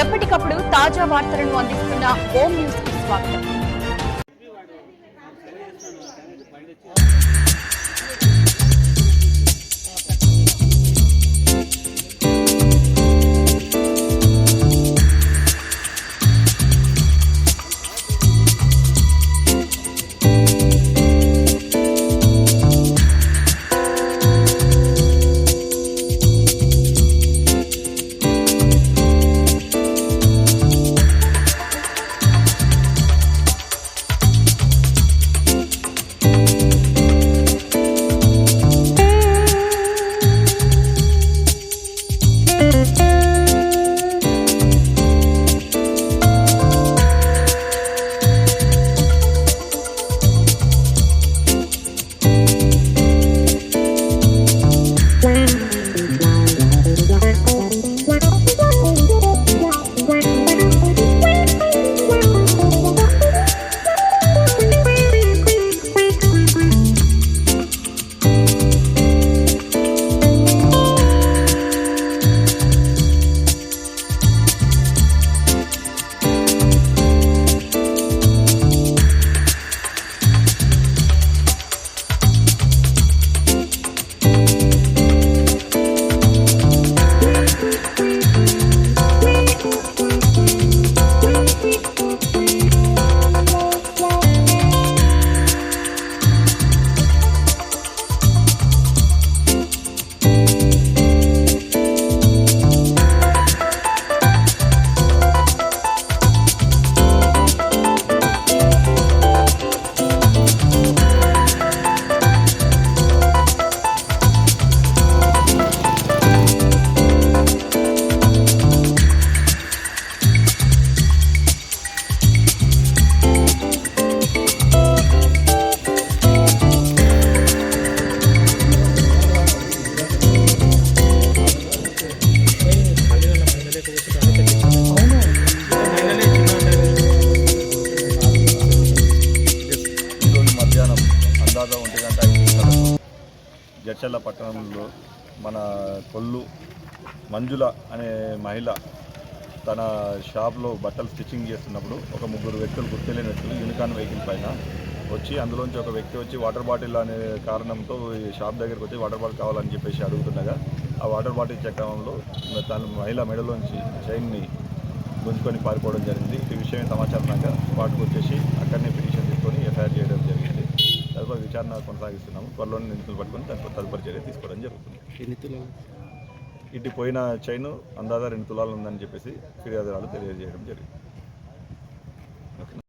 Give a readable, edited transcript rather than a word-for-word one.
ఎప్పటికప్పుడు తాజా వార్తలను అందిస్తున్న హోమ్ న్యూస్ కి స్వాగతం. అందాజ 1:05 జడ్చర్ల పట్టణంలో మన కొల్లు మంజుల అనే మహిళ తన షాప్లో బట్టలు స్టిచ్చింగ్ చేస్తున్నప్పుడు ఒక ముగ్గురు వ్యక్తులు గుర్తులేని వ్యక్తులు యూనికార్న్ వెహికల్ పైన వచ్చి అందులోంచి ఒక వ్యక్తి వచ్చి వాటర్ బాటిల్ అనే కారణంతో ఈ షాప్ దగ్గరికి వచ్చి వాటర్ బాటిల్ కావాలని చెప్పేసి అడుగుతుండగా ఆ వాటర్ బాటిల్ ఇచ్చే క్రమంలో తన మహిళ మెడలోంచి చైన్ని గుంజుకొని పారిపోవడం జరిగింది. ఈ విషయం సమాచారంగా స్పాట్కి వచ్చేసి అక్కడనే పిటిషన్ తీసుకొని ఎఫ్ఐఆర్ చేయడం జరిగింది. తదుపరి విచారణ కొనసాగిస్తున్నాము. త్వరలోనే నిందితులు పట్టుకొని తదుపరి చర్య తీసుకోవడం జరుగుతుంది. ఇటు పోయిన చైన్ అందాజ 2 తులాలు ఉందని చెప్పేసి ఫిర్యాదురాలు తెలియజేయడం జరిగింది.